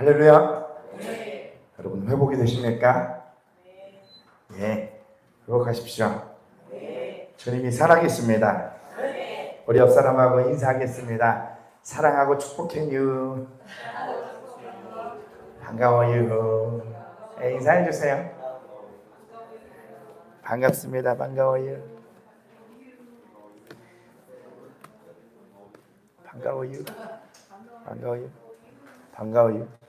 할렐루야. 네. 여러분 회복이 되십니까? 네. 예, 회복하십시오. 네. 주님이 살아계십니다. 네. 우리 옆 사람하고 인사하겠습니다. 사랑하고 축복해요. 반가워요. 네, 인사해 주세요. 반갑습니다. 반가워요. 반가워요. 반가워요. 반가워요.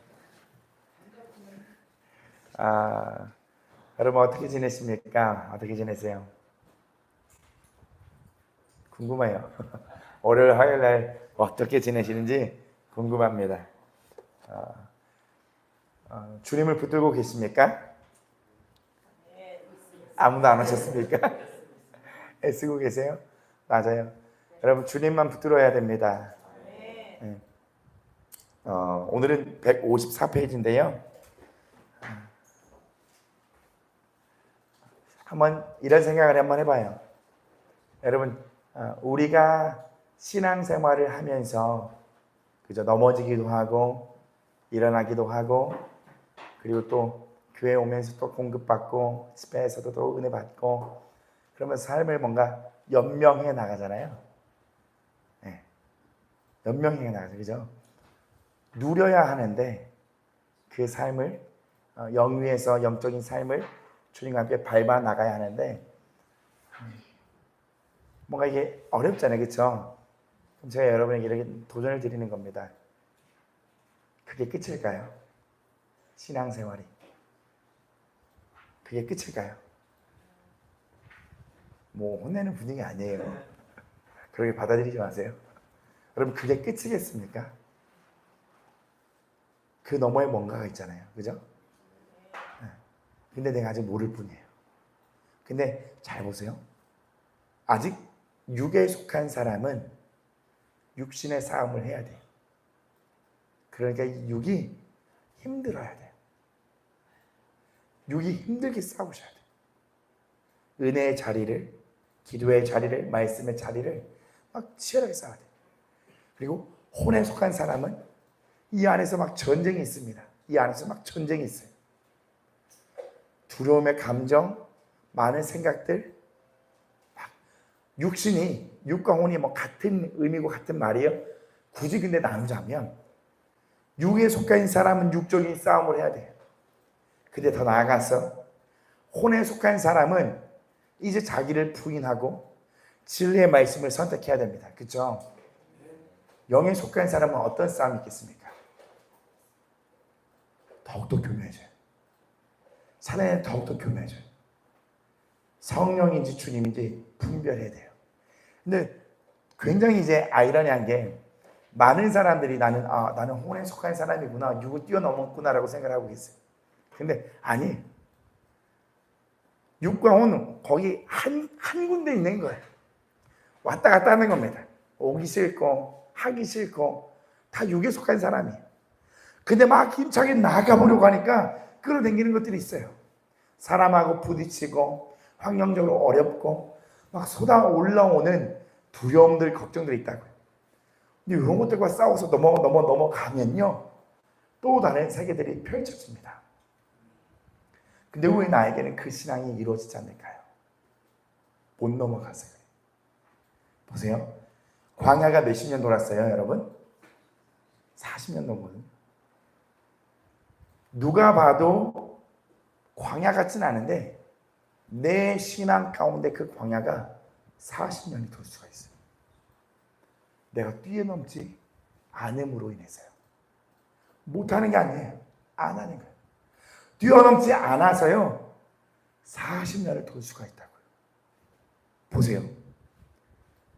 여러분 어떻게 지내십니까? 어떻게 지내세요? 궁금해요. 월요일 화요일날 어떻게 지내시는지 궁금합니다. 주님을 붙들고 계십니까? 아무도 안 오셨습니까? 애쓰고 계세요? 맞아요. 여러분 주님만 붙들어야 됩니다. 네. 오늘은 154페이지인데요. 한번 이런 생각을 한번 해봐요. 여러분 우리가 신앙생활을 하면서 그저 넘어지기도 하고 일어나기도 하고 그리고 또 교회 오면서 또 공급받고 집회에서도 또 은혜 받고 그러면서 삶을 뭔가 연명해 나가잖아요. 네. 연명해 나가죠. 그죠? 누려야 하는데 그 삶을 영위에서 영적인 삶을 주님과 함께 밟아 나가야 하는데 뭔가 이게 어렵잖아요. 그렇죠? 그럼 제가 여러분에게 이렇게 도전을 드리는 겁니다. 그게 끝일까요? 신앙생활이 그게 끝일까요? 뭐 혼내는 분위기 아니에요. 그렇게 받아들이지 마세요. 여러분 그게 끝이겠습니까? 그 너머에 뭔가가 있잖아요. 그죠? 근데 내가 아직 모를 뿐이에요. 근데 잘 보세요. 아직 육에 속한 사람은 육신의 싸움을 해야 돼요. 그러니까 이 육이 힘들어야 돼요. 육이 힘들게 싸우셔야 돼요. 은혜의 자리를, 기도의 자리를, 말씀의 자리를 막 치열하게 싸워야 돼요. 그리고 혼에 속한 사람은 이 안에서 막 전쟁이 있습니다. 이 안에서 막 전쟁이 있어요. 두려움의 감정, 많은 생각들, 육신이, 육과 혼이 뭐 같은 의미고 같은 말이에요. 굳이 근데 나누자면 육에 속한 사람은 육적인 싸움을 해야 돼요. 근데 더 나아가서 혼에 속한 사람은 이제 자기를 부인하고 진리의 말씀을 선택해야 됩니다. 그렇죠? 영에 속한 사람은 어떤 싸움이 있겠습니까? 더욱더 교묘해져요. 사단에는 더욱더 교묘해져요. 성령인지 주님인지 분별해야 돼요. 근데 굉장히 이제 아이러니한 게 많은 사람들이 나는 혼에 속한 사람이구나, 육을 뛰어넘었구나라고 생각을 하고 있어요. 근데 아니, 육과 혼은 거기 한 군데 있는 거예요. 왔다 갔다 하는 겁니다. 오기 싫고 하기 싫고 다 육에 속한 사람이에요. 근데 막 힘차게 나가보려고 하니까 끌어당기는 것들이 있어요. 사람하고 부딪히고 환경적으로 어렵고 막 쏟아 올라오는 두려움들, 걱정들이 있다고요. 근데 이런 것들과 싸워서 넘어가면요 또 다른 세계들이 펼쳐집니다. 근데 왜 나에게는 그 신앙이 이루어지지 않을까요? 못 넘어가서요. 보세요. 광야가 몇십 년 돌았어요, 여러분? 40년 넘거든요. 누가 봐도 광야 같진 않은데 내 신앙 가운데 그 광야가 40년이 돌 수가 있어요. 내가 뛰어넘지 않음으로 인해서요. 못하는 게 아니에요. 안 하는 거예요. 뛰어넘지 않아서요 40년을 돌 수가 있다고요. 보세요.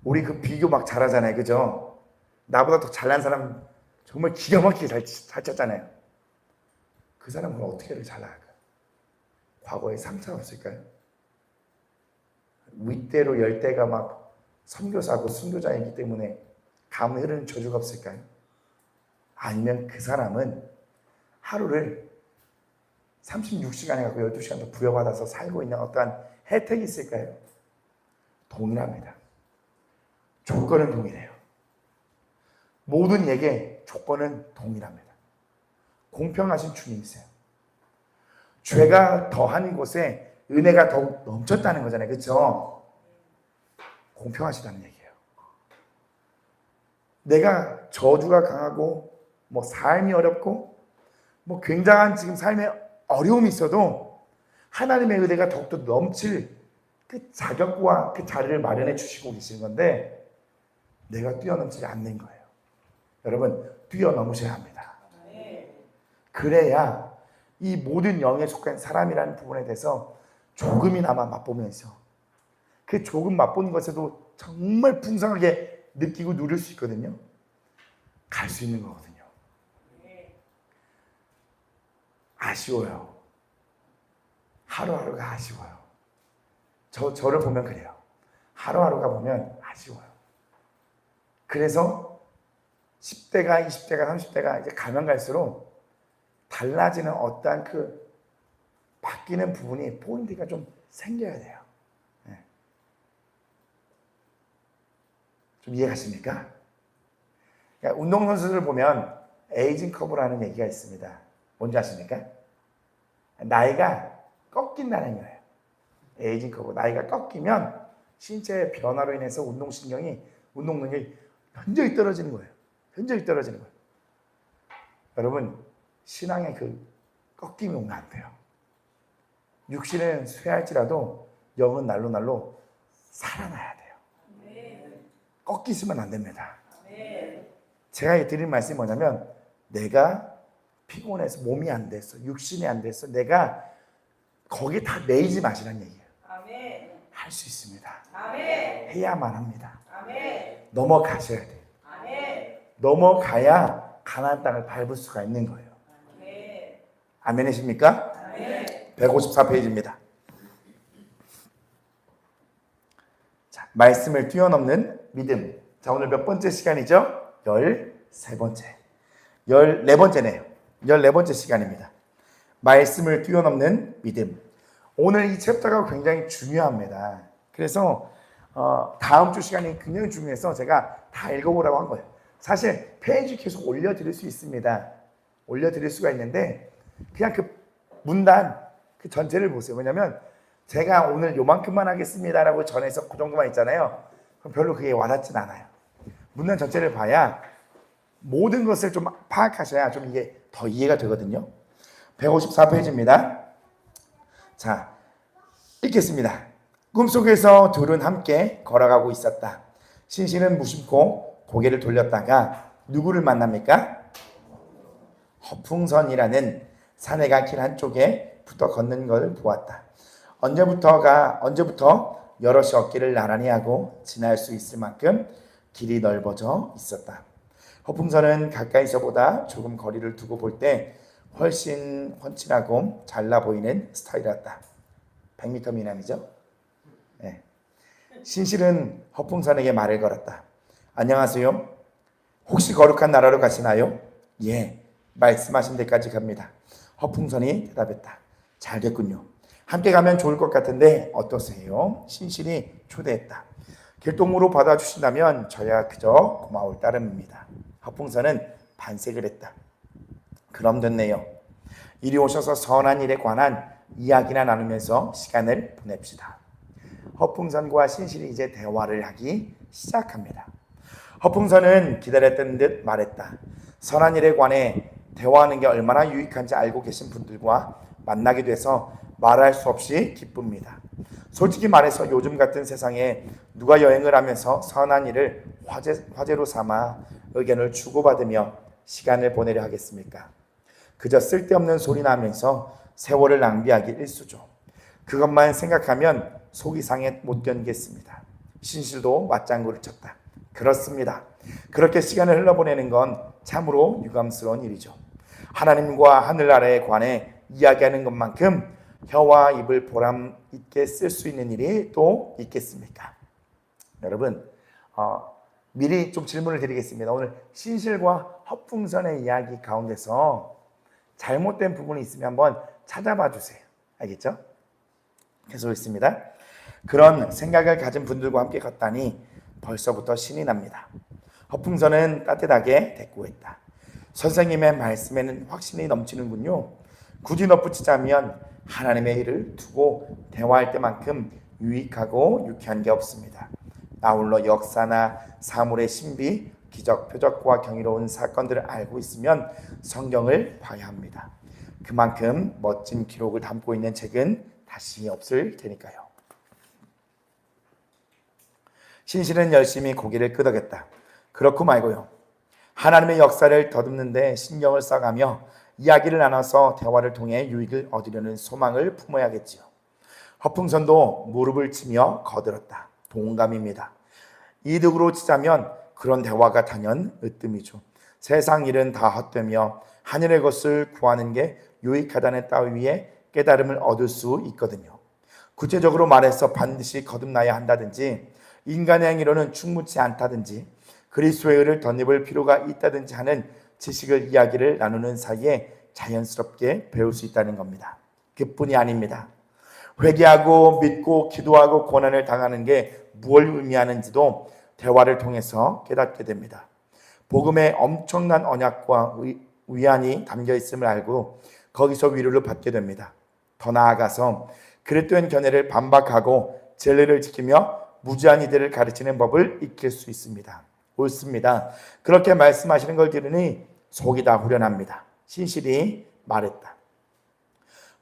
우리 그 비교 막 잘하잖아요. 그죠? 나보다 더 잘난 사람 정말 기가 막히게 잘 쳤잖아요. 그 사람은 어떻게 잘 나갈까요? 과거에 상처가 없을까요? 윗대로 열대가 막 선교사고 순교자이기 때문에 가문에 흐르는 저주가 없을까요? 아니면 그 사람은 하루를 36시간에 갖고 12시간 더 부여받아서 살고 있는 어떠한 혜택이 있을까요? 동일합니다. 조건은 동일해요. 모든 얘기의 조건은 동일합니다. 공평하신 주님이세요. 죄가 더한 곳에 은혜가 더욱 넘쳤다는 거잖아요. 그렇죠? 공평하시다는 얘기예요. 내가 저주가 강하고 삶이 어렵고 굉장한 지금 삶에 어려움이 있어도 하나님의 은혜가 더욱더 넘칠 그 자격과 그 자리를 마련해 주시고 계신 건데 내가 뛰어넘지 않는 거예요. 여러분, 뛰어넘으셔야 합니다. 그래야 이 모든 영에 속한 사람이라는 부분에 대해서 조금이나마 맛보면서 그 조금 맛보는 것에도 정말 풍성하게 느끼고 누릴 수 있거든요. 갈 수 있는 거거든요. 아쉬워요. 하루하루가 아쉬워요. 저를 보면 그래요. 하루하루가 보면 아쉬워요. 그래서 10대가 20대가 30대가 이제 가면 갈수록 달라지는 어떠한 그 바뀌는 부분이 포인트가 좀 생겨야 돼요. 네. 좀 이해가십니까? 그러니까 운동선수들을 보면 에이징 커브라는 얘기가 있습니다. 뭔지 아십니까? 나이가 꺾인다는 거예요. 에이징 커브. 나이가 꺾이면 신체의 변화로 인해서 운동 능력이 현저히 떨어지는 거예요. 현저히 떨어지는 거예요. 여러분, 신앙의 그 꺾임이 오면 안 돼요. 육신은 쇠할지라도 영은 날로 살아나야 돼요. 꺾이시면 안 됩니다. 제가 드린 말씀이 뭐냐면 내가 피곤해서 몸이 안 됐어. 육신이 안 됐어. 내가 거기에 다 매이지 마시라는 얘기예요. 할 수 있습니다. 해야만 합니다. 넘어가셔야 돼요. 넘어가야 가나안 땅을 밟을 수가 있는 거예요. 아멘이십니까? 154페이지입니다. 자, 말씀을 뛰어넘는 믿음. 자, 오늘 몇 번째 시간이죠? 13번째. 14번째네요. 14번째 시간입니다. 말씀을 뛰어넘는 믿음. 오늘 이 챕터가 굉장히 중요합니다. 그래서 다음 주 시간이 굉장히 중요해서 제가 다 읽어보라고 한 거예요. 사실 페이지 계속 올려드릴 수 있습니다. 올려드릴 수가 있는데 그냥 그 문단 그 전체를 보세요. 왜냐하면 제가 오늘 요만큼만 하겠습니다라고 전해서 그 정도만 있잖아요. 그럼 별로 그게 와닿진 않아요. 문단 전체를 봐야 모든 것을 좀 파악하셔야 좀 이게 더 이해가 되거든요. 154페이지입니다. 자, 읽겠습니다. 꿈속에서 둘은 함께 걸어가고 있었다. 신신은 무심코 고개를 돌렸다가 누구를 만납니까? 허풍선이라는 사내가 길 한쪽에 붙어 걷는 걸 보았다. 언제부터 여럿이 어깨를 나란히 하고 지날 수 있을 만큼 길이 넓어져 있었다. 허풍선은 가까이서보다 조금 거리를 두고 볼 때 훨씬 훤칠하고 잘나 보이는 스타일이었다. 100m 미남이죠? 네. 신실은 허풍선에게 말을 걸었다. 안녕하세요. 혹시 거룩한 나라로 가시나요? 예, 말씀하신 데까지 갑니다. 허풍선이 대답했다. 잘 됐군요. 함께 가면 좋을 것 같은데 어떠세요? 신실이 초대했다. 길동무로 받아주신다면 저야 그저 고마울 따름입니다. 허풍선은 반색을 했다. 그럼 됐네요. 이리 오셔서 선한 일에 관한 이야기나 나누면서 시간을 보냅시다. 허풍선과 신실이 이제 대화를 하기 시작합니다. 허풍선은 기다렸던 듯 말했다. 선한 일에 관해 대화하는 게 얼마나 유익한지 알고 계신 분들과 만나게 돼서 말할 수 없이 기쁩니다. 솔직히 말해서 요즘 같은 세상에 누가 여행을 하면서 선한 일을 화제로 삼아 의견을 주고받으며 시간을 보내려 하겠습니까? 그저 쓸데없는 소리나 하면서 세월을 낭비하기 일쑤죠. 그것만 생각하면 속이 상해 못 견디겠습니다. 신실도 맞장구를 쳤다. 그렇습니다. 그렇게 시간을 흘러보내는 건 참으로 유감스러운 일이죠. 하나님과 하늘나라에 관해 이야기하는 것만큼 혀와 입을 보람 있게 쓸 수 있는 일이 또 있겠습니까? 여러분, 미리 좀 질문을 드리겠습니다. 오늘 신실과 허풍선의 이야기 가운데서 잘못된 부분이 있으면 한번 찾아봐 주세요. 알겠죠? 계속 있습니다. 그런 생각을 가진 분들과 함께 걷다니 벌써부터 신이 납니다. 허풍선은 따뜻하게 대꾸했다. 선생님의 말씀에는 확신이 넘치는군요. 굳이 덧붙이자면 하나님의 일을 두고 대화할 때만큼 유익하고 유쾌한 게 없습니다. 아울러 역사나 사물의 신비, 기적, 표적과 경이로운 사건들을 알고 있으면 성경을 봐야 합니다. 그만큼 멋진 기록을 담고 있는 책은 다시 없을 테니까요. 신실은 열심히 고개를 끄덕였다. 그렇고 말고요. 하나님의 역사를 더듬는데 신경을 써가며 이야기를 나눠서 대화를 통해 유익을 얻으려는 소망을 품어야겠지요. 허풍선도 무릎을 치며 거들었다. 동감입니다. 이득으로 치자면 그런 대화가 단연 으뜸이죠. 세상 일은 다 헛되며 하늘의 것을 구하는 게 유익하다는 따위의 깨달음을 얻을 수 있거든요. 구체적으로 말해서 반드시 거듭나야 한다든지 인간의 행위로는 충분치 않다든지 그리스도의 의를 덧입을 필요가 있다든지 하는 지식을 이야기를 나누는 사이에 자연스럽게 배울 수 있다는 겁니다. 그뿐이 아닙니다. 회개하고 믿고 기도하고 고난을 당하는 게 무엇을 의미하는지도 대화를 통해서 깨닫게 됩니다. 복음에 엄청난 언약과 위안이 담겨 있음을 알고 거기서 위로를 받게 됩니다. 더 나아가서 그리스도인 견해를 반박하고 진리를 지키며 무지한 이들을 가르치는 법을 익힐 수 있습니다. 옳습니다. 그렇게 말씀하시는 걸 들으니 속이 다 후련합니다. 신실이 말했다.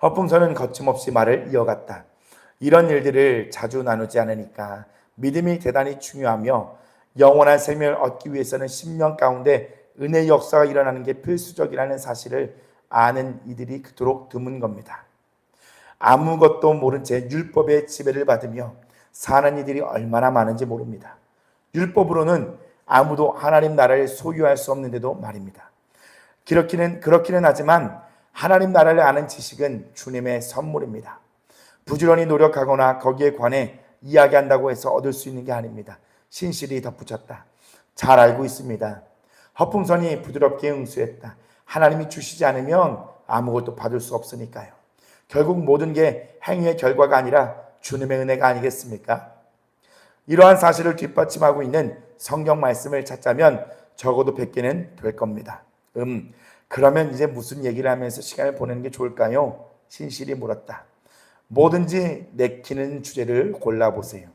허풍선은 거침없이 말을 이어갔다. 이런 일들을 자주 나누지 않으니까 믿음이 대단히 중요하며 영원한 생명을 얻기 위해서는 십년 가운데 은혜의 역사가 일어나는 게 필수적이라는 사실을 아는 이들이 그토록 드문 겁니다. 아무것도 모른 채 율법의 지배를 받으며 사는 이들이 얼마나 많은지 모릅니다. 율법으로는 아무도 하나님 나라를 소유할 수 없는데도 말입니다. 그렇기는 하지만 하나님 나라를 아는 지식은 주님의 선물입니다. 부지런히 노력하거나 거기에 관해 이야기한다고 해서 얻을 수 있는 게 아닙니다. 신실이 덧붙였다. 잘 알고 있습니다. 허풍선이 부드럽게 응수했다. 하나님이 주시지 않으면 아무것도 받을 수 없으니까요. 결국 모든 게 행위의 결과가 아니라 주님의 은혜가 아니겠습니까? 이러한 사실을 뒷받침하고 있는 성경 말씀을 찾자면 적어도 100개는 될 겁니다. 그러면 이제 무슨 얘기를 하면서 시간을 보내는 게 좋을까요? 신실이 물었다. 뭐든지 내키는 주제를 골라보세요.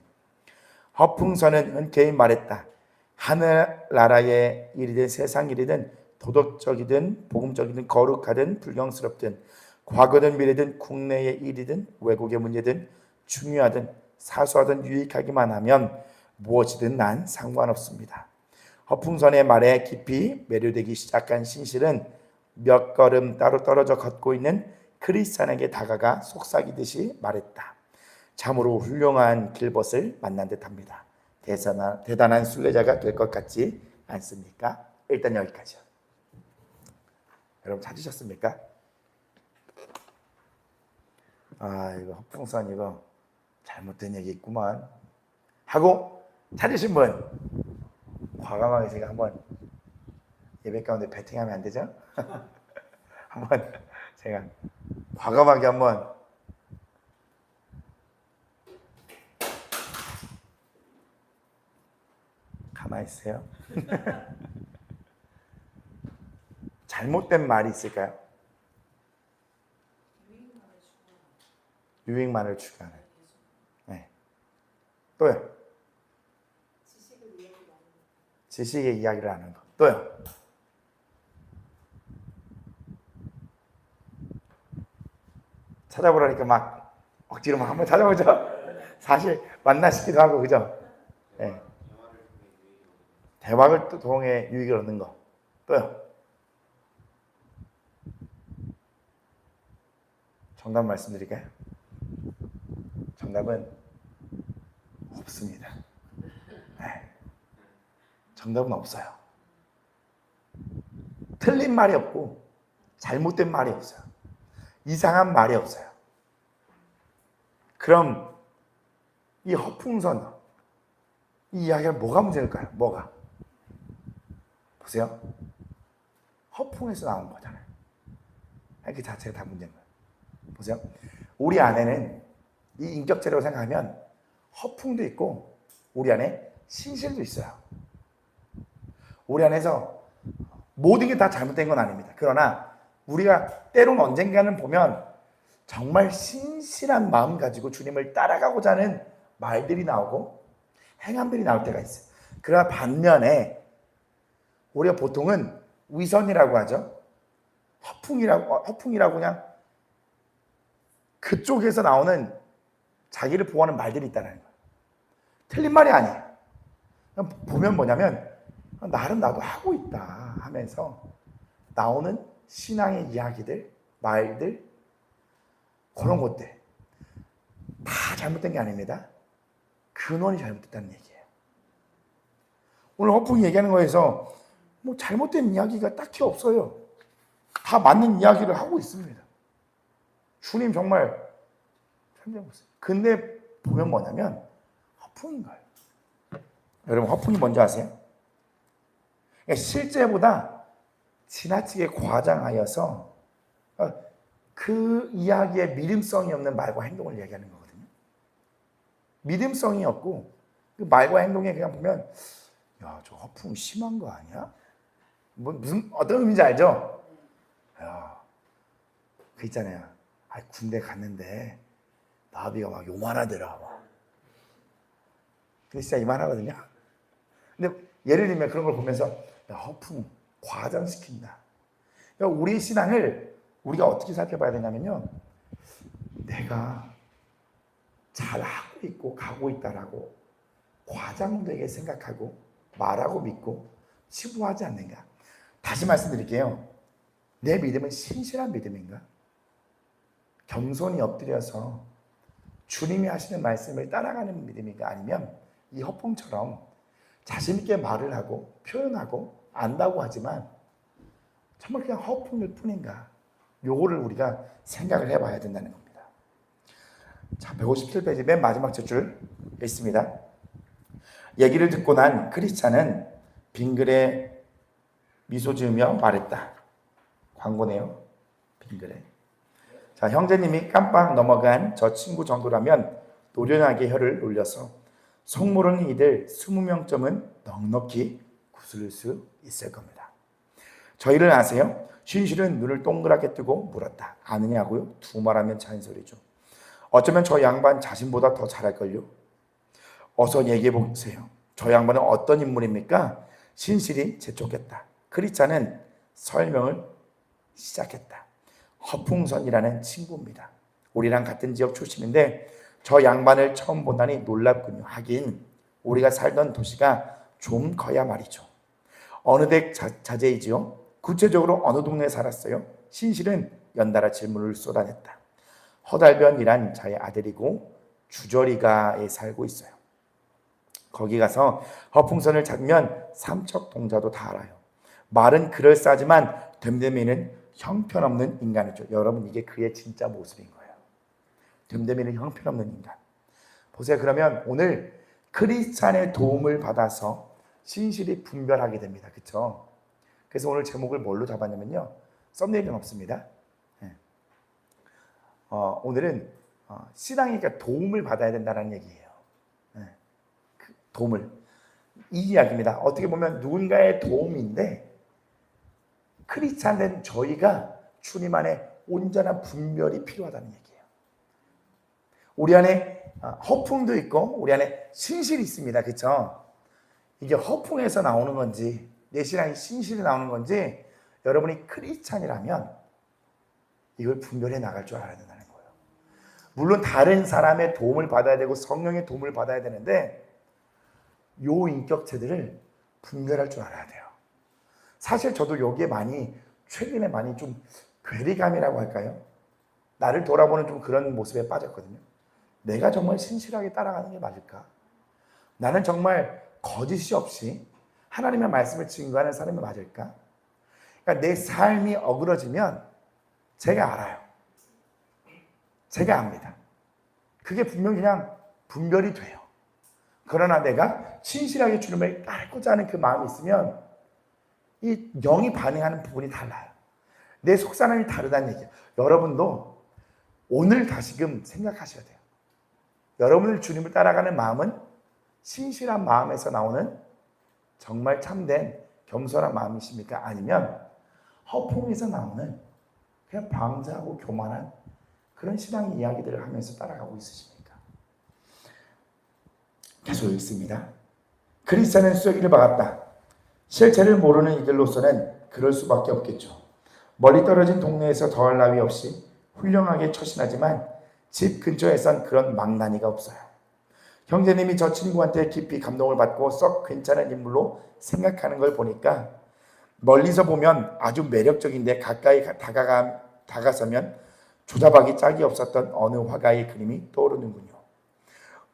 허풍선은 흔쾌히 말했다. 하늘나라의 일이든 세상 일이든 도덕적이든 복음적이든 거룩하든 불경스럽든 과거든 미래든 국내의 일이든 외국의 문제든 중요하든 사소하든 유익하기만 하면 무엇이든 난 상관없습니다. 허풍선의 말에 깊이 매료되기 시작한 신실은 몇 걸음 따로 떨어져 걷고 있는 크리스찬에게 다가가 속삭이듯이 말했다. 참으로 훌륭한 길벗을 만난 듯합니다. 대단한 순례자가 될 것 같지 않습니까? 일단 여기까지요. 여러분 찾으셨습니까? 이거 허풍선 이거 잘못된 얘기 있구만 하고 찾으신 분 과감하게 제가 한번 예배 가운데 배팅하면 안 되죠? 한번 제가 과감하게 한번 가만히 있으세요. 잘못된 말이 있을까요? 유익만을 추구하는. 네. 또요. 지식의 이야기를 하는 것. 또요. 찾아보라니까 막 억지로 막 한번 찾아보죠. 사실 만나시기도 하고 그죠? 네. 대화를 또 통해 유익을 얻는 거. 또요. 정답 말씀드릴까요? 정답은 없습니다. 네. 정답은 없어요. 틀린 말이 없고 잘못된 말이 없어요. 이상한 말이 없어요. 그럼 이 허풍선 이 이야기가 뭐가 문제일까요? 뭐가? 보세요. 허풍에서 나온 거잖아요. 그 자체가 다 문제인 거예요. 보세요. 우리 안에는 이 인격체라고 생각하면 허풍도 있고 우리 안에 신실도 있어요. 우리 안에서 모든 게 다 잘못된 건 아닙니다. 그러나 우리가 때론 언젠가는 보면 정말 신실한 마음 가지고 주님을 따라가고자 하는 말들이 나오고 행함들이 나올 때가 있어요. 그러나 반면에 우리가 보통은 위선이라고 하죠. 허풍이라고 그냥 그쪽에서 나오는 자기를 보호하는 말들이 있다는 거예요. 틀린 말이 아니에요. 보면 뭐냐면 나름 나도 하고 있다 하면서 나오는 신앙의 이야기들, 말들, 그런 것들 다 잘못된 게 아닙니다. 근원이 잘못됐다는 얘기예요. 오늘 허풍이 얘기하는 거에서 뭐 잘못된 이야기가 딱히 없어요. 다 맞는 이야기를 하고 있습니다. 주님 정말 참되었어요. 근데 보면 뭐냐면 허풍인 거예요. 여러분 허풍이 뭔지 아세요? 그러니까 실제보다 지나치게 과장하여서 그 이야기에 믿음성이 없는 말과 행동을 얘기하는 거거든요. 믿음성이 없고 그 말과 행동에 그냥 보면 야, 저 허풍 심한 거 아니야? 뭐 무슨 어떤 의미인지 알죠? 야, 그 있잖아요. 군대 갔는데 나비가 막 요만하더라. 근데 진짜 이만하거든요. 근데 예를 들면 그런 걸 보면서 야, 허풍 과장시킨다. 그러니까 우리 신앙을 우리가 어떻게 살펴봐야 되냐면요. 내가 잘하고 있고 가고 있다라고 과장되게 생각하고 말하고 믿고 치부하지 않는가. 다시 말씀드릴게요. 내 믿음은 신실한 믿음인가? 겸손히 엎드려서 주님이 하시는 말씀을 따라가는 믿음인가? 아니면 이 허풍처럼 자신 있게 말을 하고 표현하고 안다고 하지만 정말 그냥 허풍일 뿐인가? 요거를 우리가 생각을 해봐야 된다는 겁니다. 자, 157페이지 맨 마지막 줄 있습니다. 얘기를 듣고 난 크리스찬은 빙글에 미소 지으며 말했다. 광고네요. 빙글에. 자, 형제님이 깜빡 넘어간 저 친구 정도라면 노련하게 혀를 놀려서 속모르는 이들 20명쯤은 넉넉히 구슬릴 수 있을 겁니다. 저희를 아세요? 신실은 눈을 동그랗게 뜨고 물었다. 아느냐고요? 두 말하면 잔소리죠. 어쩌면 저 양반 자신보다 더 잘할걸요? 어서 얘기해 보세요. 저 양반은 어떤 인물입니까? 신실이 재촉했다. 크리스찬은 설명을 시작했다. 허풍선이라는 친구입니다. 우리랑 같은 지역 출신인데 저 양반을 처음 본다니 놀랍군요. 하긴 우리가 살던 도시가 좀 커야 말이죠. 어느 댁 자제이지요? 구체적으로 어느 동네에 살았어요? 신실은 연달아 질문을 쏟아냈다. 허달변이란 자의 아들이고 주저리가에 살고 있어요. 거기 가서 허풍선을 잡으면 삼척동자도 다 알아요. 말은 그럴싸하지만 됨됨이는 형편없는 인간이죠. 여러분 이게 그의 진짜 모습인 거예요. 됨됨이는 형편없는 인간. 보세요. 그러면 오늘 크리스찬의 도움을 받아서 신실이 분별하게 됩니다. 그렇죠? 그래서 오늘 제목을 뭘로 잡았냐면요. 썸네일은 없습니다. 오늘은 신앙이니까 도움을 받아야 된다는 얘기예요. 도움을. 이 이야기입니다. 어떻게 보면 누군가의 도움인데 크리스찬 된 저희가 주님 안에 온전한 분별이 필요하다는 얘기예요. 우리 안에 허풍도 있고 우리 안에 신실이 있습니다. 그렇죠? 이게 허풍에서 나오는 건지 내 신앙이 신실이 나오는 건지 여러분이 크리스찬이라면 이걸 분별해 나갈 줄 알아야 된다는 거예요. 물론 다른 사람의 도움을 받아야 되고 성령의 도움을 받아야 되는데 요 인격체들을 분별할 줄 알아야 돼요. 사실 저도 여기에 최근에 많이 좀 괴리감이라고 할까요? 나를 돌아보는 좀 그런 모습에 빠졌거든요. 내가 정말 신실하게 따라가는 게 맞을까? 나는 정말 거짓이 없이 하나님의 말씀을 증거하는 사람이 맞을까? 그러니까 내 삶이 어그러지면 제가 알아요. 제가 압니다. 그게 분명히 그냥 분별이 돼요. 그러나 내가 신실하게 주님을 따르고자 하는 그 마음이 있으면 이 영이 반응하는 부분이 달라요. 내 속사람이 다르다는 얘기예요. 여러분도 오늘 다시금 생각하셔야 돼요. 여러분을 주님을 따라가는 마음은 신실한 마음에서 나오는 정말 참된 겸손한 마음이십니까? 아니면 허풍에서 나오는 그냥 방자하고 교만한 그런 신앙의 이야기들을 하면서 따라가고 있으십니까? 계속 읽습니다. 그리스도는 쐐기를 박았다. 실체를 모르는 이들로서는 그럴 수밖에 없겠죠. 멀리 떨어진 동네에서 더할 나위 없이 훌륭하게 처신하지만 집 근처에선 그런 망나니가 없어요. 형제님이 저 친구한테 깊이 감동을 받고 썩 괜찮은 인물로 생각하는 걸 보니까 멀리서 보면 아주 매력적인데 가까이 다가서면 조잡하기 짝이 없었던 어느 화가의 그림이 떠오르는군요.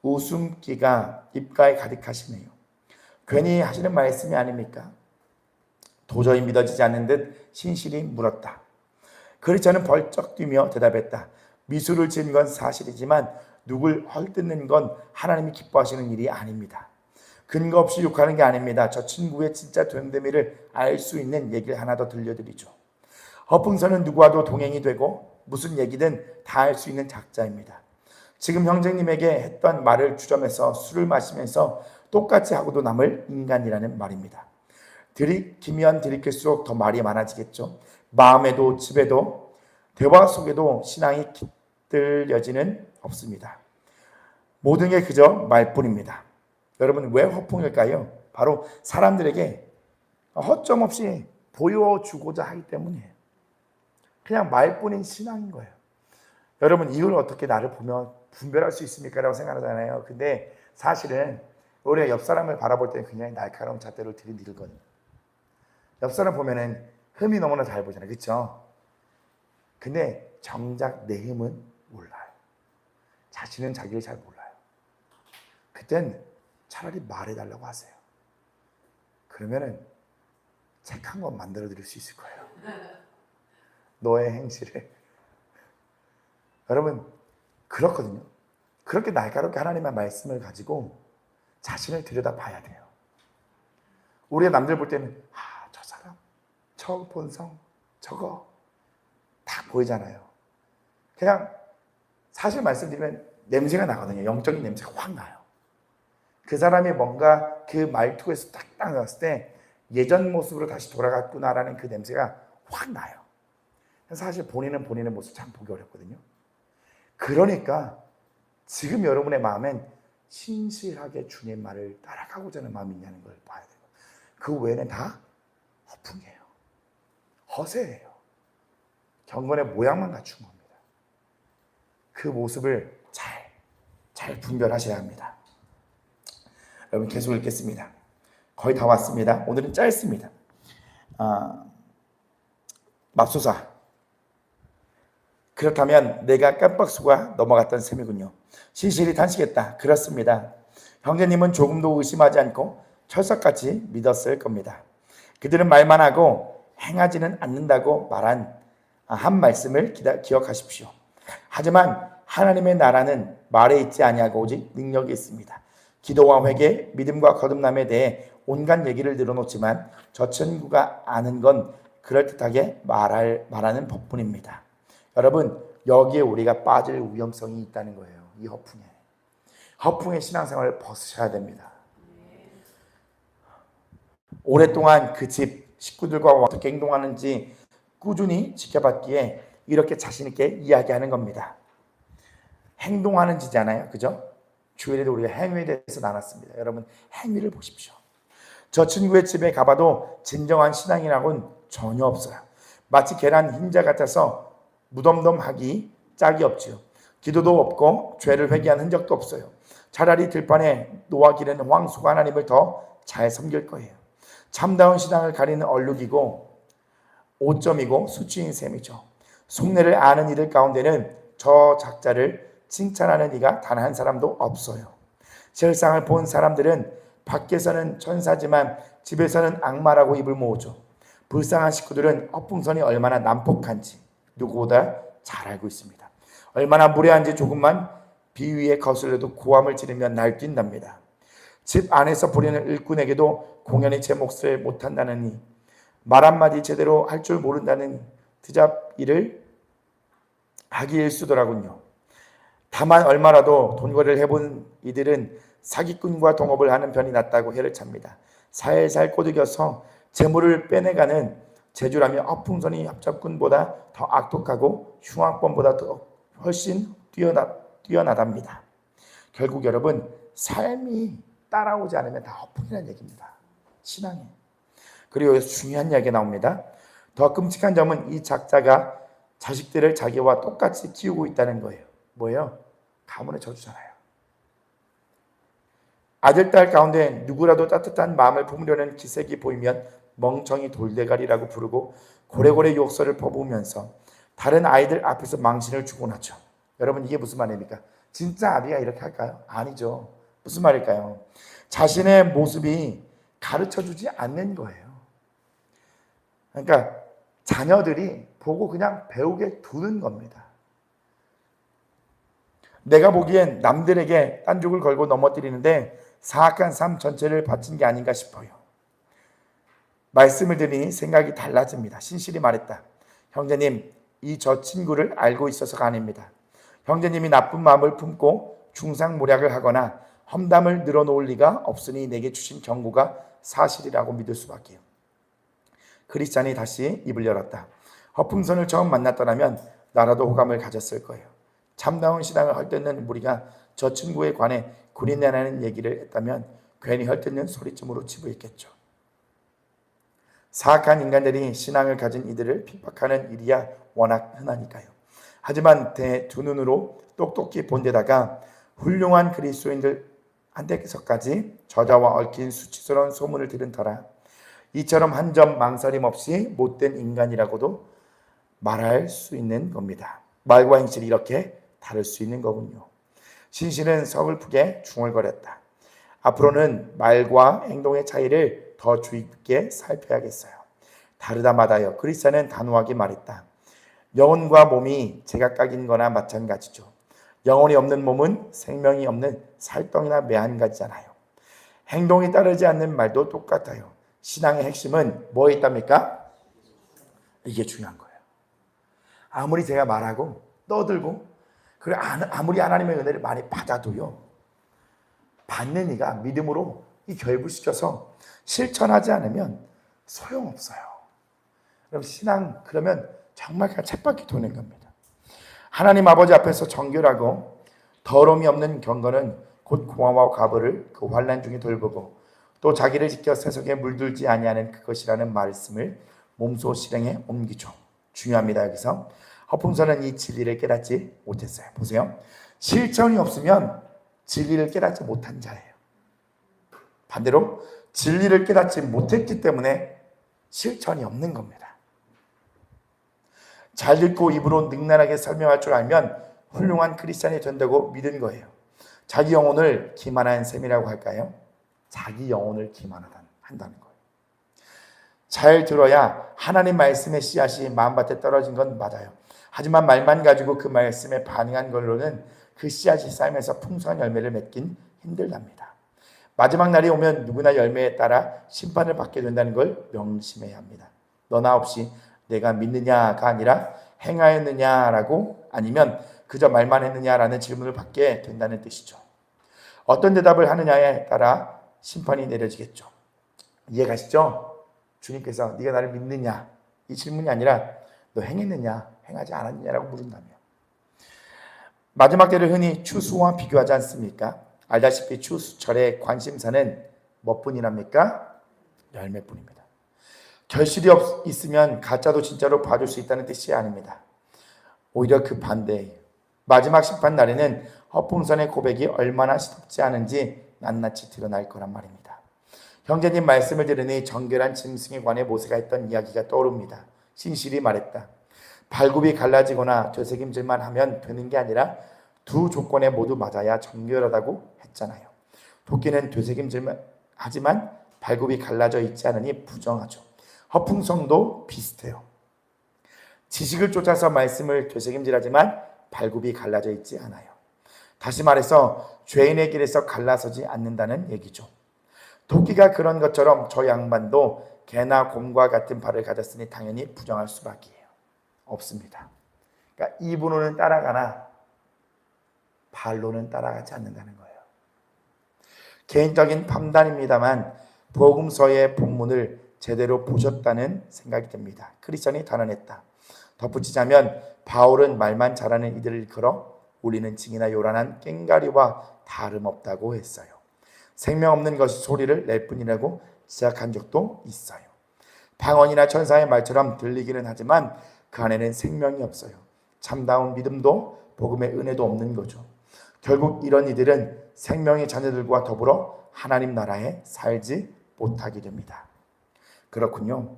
웃음기가 입가에 가득하시네요. 괜히 하시는 말씀이 아닙니까? 도저히 믿어지지 않는 듯 신실히 물었다. 그리스도는 벌쩍 뛰며 대답했다. 미술을 지은 건 사실이지만 누굴 헐뜯는 건 하나님이 기뻐하시는 일이 아닙니다. 근거 없이 욕하는 게 아닙니다. 저 친구의 진짜 된됨이를 알 수 있는 얘기를 하나 더 들려드리죠. 허풍선은 누구와도 동행이 되고 무슨 얘기든 다 할 수 있는 작자입니다. 지금 형제님에게 했던 말을 주점해서 술을 마시면서 똑같이 하고도 남을 인간이라는 말입니다. 들이키면 들이킬수록 더 말이 많아지겠죠. 마음에도 집에도 대화 속에도 신앙이 깃들여지는 없습니다. 모든 게 그저 말뿐입니다. 여러분 왜 허풍일까요? 바로 사람들에게 허점 없이 보여주고자 하기 때문이에요. 그냥 말뿐인 신앙인 거예요. 여러분 이걸 어떻게 나를 보면 분별할 수 있습니까? 라고 생각하잖아요. 근데 사실은 우리가 옆 사람을 바라볼 때는 굉장히 날카로운 잣대로 들이밀거든요. 옆 사람 보면은 흠이 너무나 잘 보잖아요. 그렇죠? 근데 정작 내 흠은 몰라요. 자신은 자기를 잘 몰라요. 그땐 차라리 말해달라고 하세요. 그러면은 책 한 권 만들어 드릴 수 있을 거예요. 너의 행실을. 여러분 그렇거든요. 그렇게 날카롭게 하나님의 말씀을 가지고 자신을 들여다봐야 돼요. 우리가 남들 볼 때는 저 사람, 저 본성, 저거 다 보이잖아요. 그냥 사실 말씀드리면 냄새가 나거든요. 영적인 냄새가 확 나요. 그 사람이 뭔가 그 말투에서 딱 나왔을 때 예전 모습으로 다시 돌아갔구나라는 그 냄새가 확 나요. 사실 본인은 본인의 모습 참 보기 어렵거든요. 그러니까 지금 여러분의 마음엔 신실하게 주님 말을 따라가고자 하는 마음이 있냐는 걸 봐야 돼요. 그 외에는 다 허풍이에요. 허세예요. 경건의 모양만 갖춘 겁니다. 그 모습을 잘 분별하셔야 합니다. 여러분 계속 읽겠습니다. 거의 다 왔습니다. 오늘은 짧습니다. 맙소사. 그렇다면 내가 깜빡 속아 넘어갔던 셈이군요. 신실히 단식했다. 그렇습니다. 형제님은 조금도 의심하지 않고 철석같이 믿었을 겁니다. 그들은 말만 하고 행하지는 않는다고 말한 한 말씀을 기억하십시오. 하지만 하나님의 나라는 말에 있지 아니하고 오직 능력이 있습니다. 기도와 회개, 믿음과 거듭남에 대해 온갖 얘기를 늘어놓지만 저 친구가 아는 건 그럴듯하게 말하는 법뿐입니다. 여러분 여기에 우리가 빠질 위험성이 있다는 거예요. 이 허풍의 신앙생활을 벗으셔야 됩니다. 오랫동안 그 집 식구들과 어떻게 행동하는지 꾸준히 지켜봤기에 이렇게 자신 있게 이야기하는 겁니다. 행동하는지잖아요. 그죠? 주일에도 우리가 행위에 대해서 나눴습니다. 여러분 행위를 보십시오. 저 친구의 집에 가봐도 진정한 신앙이라고는 전혀 없어요. 마치 계란 흰자 같아서 무덤덤하기 짝이 없지요. 기도도 없고 죄를 회개한 흔적도 없어요. 차라리 들판에 놓아 기르는 황소가 하나님을 더 잘 섬길 거예요. 참다운 신앙을 가리는 얼룩이고 오점이고 수치인 셈이죠. 속내를 아는 이들 가운데는 저 작자를 칭찬하는 이가 단 한 사람도 없어요. 세상을 본 사람들은 밖에서는 천사지만 집에서는 악마라고 입을 모으죠. 불쌍한 식구들은 허풍선이 얼마나 난폭한지 누구보다 잘 알고 있습니다. 얼마나 무례한지 조금만 비위에 거슬려도 고함을 지르며 날뛴답니다. 집 안에서 부리는 일꾼에게도 공연히 제 몫을 못한다느니 말 한마디 제대로 할 줄 모른다는 드잡 일을 하기 일쑤더라군요. 다만 얼마라도 돈거래를 해본 이들은 사기꾼과 동업을 하는 편이 낫다고 해를 찹니다. 살살 꼬드겨서 재물을 빼내가는 제주라며 허풍선이 협잡꾼보다 더 악독하고 흉악범보다 더 훨씬 뛰어나답니다. 결국 여러분, 삶이 따라오지 않으면 다 허풍이라는 얘기입니다. 신앙이. 그리고 여기서 중요한 이야기가 나옵니다. 더 끔찍한 점은 이 작자가 자식들을 자기와 똑같이 키우고 있다는 거예요. 뭐예요? 가문의 저주잖아요. 아들, 딸 가운데 누구라도 따뜻한 마음을 품으려는 기색이 보이면 멍청이 돌대가리라고 부르고 고래고래 욕설을 퍼부으면서 다른 아이들 앞에서 망신을 주곤 하죠. 여러분, 이게 무슨 말입니까? 진짜 아비가 이렇게 할까요? 아니죠. 무슨 말일까요? 자신의 모습이 가르쳐주지 않는 거예요. 그러니까 자녀들이 보고 그냥 배우게 두는 겁니다. 내가 보기엔 남들에게 딴죽을 걸고 넘어뜨리는데 사악한 삶 전체를 바친 게 아닌가 싶어요. 말씀을 들으니 생각이 달라집니다. 신실히 말했다. 형제님, 이 저 친구를 알고 있어서가 아닙니다. 형제님이 나쁜 마음을 품고 중상모략을 하거나 험담을 늘어놓을 리가 없으니 내게 주신 경고가 사실이라고 믿을 수밖에요. 크리스찬이 다시 입을 열었다. 허풍선을 처음 만났더라면 나라도 호감을 가졌을 거예요. 참다운 신앙을 헐뜯는 무리가 저 친구에 관해 구린내나는 얘기를 했다면 괜히 헐뜯는 소리쯤으로 치부했겠죠. 사악한 인간들이 신앙을 가진 이들을 핍박하는 일이야 워낙 흔하니까요. 하지만 두 눈으로 똑똑히 본 데다가 훌륭한 그리스도인들한테서까지 저자와 얽힌 수치스러운 소문을 들은 터라 이처럼 한 점 망설임 없이 못된 인간이라고도 말할 수 있는 겁니다. 말과 행실이 이렇게 다를 수 있는 거군요. 신실은 서글프게 중얼거렸다. 앞으로는 말과 행동의 차이를 더 주의 깊게 살펴야겠어요. 다르다 마다요. 그리스도는 단호하게 말했다. 영혼과 몸이 제각각인 거나 마찬가지죠. 영혼이 없는 몸은 생명이 없는 살덩이나 매한가지잖아요. 행동이 따르지 않는 말도 똑같아요. 신앙의 핵심은 뭐에 있답니까? 이게 중요한 거예요. 아무리 제가 말하고 떠들고 그리고 아무리 하나님의 은혜를 많이 받아도요, 받는 이가 믿음으로 이 결부시켜서 실천하지 않으면 소용없어요. 그럼 신앙 그러면 정말 그냥 쳇바퀴 도는 겁니다. 하나님 아버지 앞에서 정결하고 더러움이 없는 경건은 곧 공화와 과부를 그 환난 중에 돌보고 또 자기를 지켜 세속에 물들지 아니하는 그것이라는 말씀을 몸소 실행에 옮기죠. 중요합니다. 여기서 허풍선은 이 진리를 깨닫지 못했어요. 보세요. 실천이 없으면 진리를 깨닫지 못한 자예요. 반대로 진리를 깨닫지 못했기 때문에 실천이 없는 겁니다. 잘 듣고 입으로 능란하게 설명할 줄 알면 훌륭한 크리스찬이 된다고 믿은 거예요. 자기 영혼을 기만한 셈이라고 할까요? 자기 영혼을 기만한다는 거예요. 잘 들어야 하나님 말씀의 씨앗이 마음밭에 떨어진 건 맞아요. 하지만 말만 가지고 그 말씀에 반응한 걸로는 그 씨앗이 쌓이면서 풍성한 열매를 맺긴 힘들답니다. 마지막 날이 오면 누구나 열매에 따라 심판을 받게 된다는 걸 명심해야 합니다. 너나 없이 내가 믿느냐가 아니라 행하였느냐라고 아니면 그저 말만 했느냐라는 질문을 받게 된다는 뜻이죠. 어떤 대답을 하느냐에 따라 심판이 내려지겠죠. 이해가시죠? 주님께서 네가 나를 믿느냐 이 질문이 아니라 너 행했느냐 행하지 않았느냐라고 물은다며. 마지막 때를 흔히 추수와 비교하지 않습니까? 알다시피 추수철의 관심사는 뭐뿐이랍니까? 열매뿐입니다. 결실이 있으면 가짜도 진짜로 봐줄 수 있다는 뜻이 아닙니다. 오히려 그 반대예요. 마지막 심판 날에는 허풍선의 고백이 얼마나 시덥지 않은지 낱낱이 드러날 거란 말입니다. 형제님 말씀을 들으니 정결한 짐승에 관해 모세가 했던 이야기가 떠오릅니다. 신실히 말했다. 발굽이 갈라지거나 되새김질만 하면 되는 게 아니라 두 조건에 모두 맞아야 정결하다고 했잖아요. 도끼는 되새김질만 하지만 발굽이 갈라져 있지 않으니 부정하죠. 허풍성도 비슷해요. 지식을 쫓아서 말씀을 되새김질하지만 발굽이 갈라져 있지 않아요. 다시 말해서 죄인의 길에서 갈라서지 않는다는 얘기죠. 도끼가 그런 것처럼 저 양반도 개나 곰과 같은 발을 가졌으니 당연히 부정할 수밖에 없습니다. 그러니까 입으로는 따라가나 발로는 따라가지 않는다는 거예요. 개인적인 판단입니다만 복음서의 본문을 제대로 보셨다는 생각이 듭니다. 크리스천이 단언했다. 덧붙이자면 바울은 말만 잘하는 이들을 일컬어 우리는 징이나 요란한 꽹가리와 다름없다고 했어요. 생명 없는 것이 소리를 낼 뿐이라고 지적한 적도 있어요. 방언이나 천사의 말처럼 들리기는 하지만 그 안에는 생명이 없어요. 참다운 믿음도 복음의 은혜도 없는 거죠. 결국 이런 이들은 생명의 자녀들과 더불어 하나님 나라에 살지 못하게 됩니다. 그렇군요.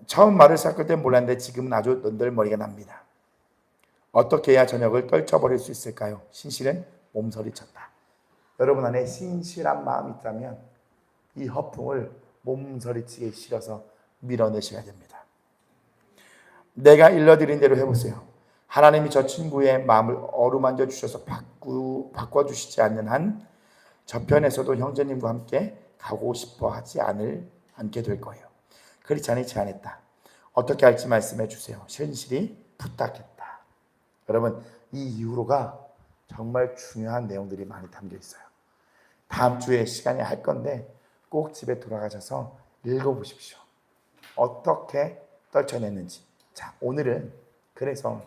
처음 말을 시작할 때 몰랐는데 지금은 아주 넌덜머리가 납니다. 어떻게 해야 저녁을 떨쳐버릴 수 있을까요? 신실은 몸서리쳤다. 여러분 안에 신실한 마음이 있다면 이 허풍을 몸서리치게 실어서 밀어내셔야 됩니다. 내가 일러드린 대로 해보세요. 하나님이 저 친구의 마음을 어루만져 주셔서 바꿔주시지 않는 한 저편에서도 형제님과 함께 가고 싶어 하지 않게 될 거예요. 크리스찬이 제안했다. 어떻게 할지 말씀해 주세요. 신실이 부탁했다. 여러분 이 이후로가 정말 중요한 내용들이 많이 담겨 있어요. 다음 주에 시간에 할 건데 꼭 집에 돌아가셔서 읽어보십시오. 어떻게 떨쳐냈는지. 자, 오늘은 그래서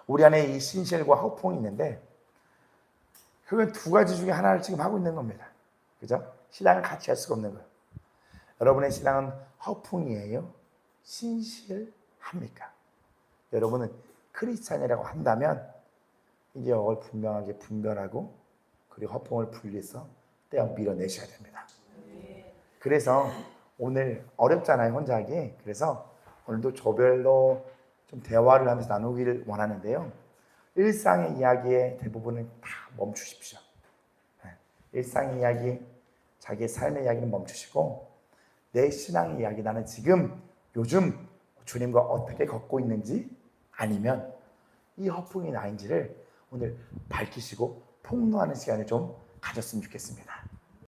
우리 안에 이 신실과 허풍이 있는데 그건 두 가지 중에 하나를 지금 하고 있는 겁니다. 그죠? 신앙을 같이 할 수가 없는 거예요. 여러분의 신앙은 허풍이에요? 신실합니까? 여러분은 크리스찬이라고 한다면 이제 이걸 분명하게 분별하고 그리고 허풍을 분리해서 떼어 밀어내셔야 됩니다. 그래서 오늘 어렵잖아요, 혼자 하기. 그래서 오늘도 조별로 좀 대화를 하면서 나누기를 원하는데요. 일상의 이야기의 대부분은 다 멈추십시오. 일상의 이야기, 자기의 삶의 이야기는 멈추시고 내 신앙의 이야기, 나는 지금 요즘 주님과 어떻게 걷고 있는지 아니면 이 허풍이 나인지를 오늘 밝히시고 폭로하는 시간을 좀 가졌으면 좋겠습니다.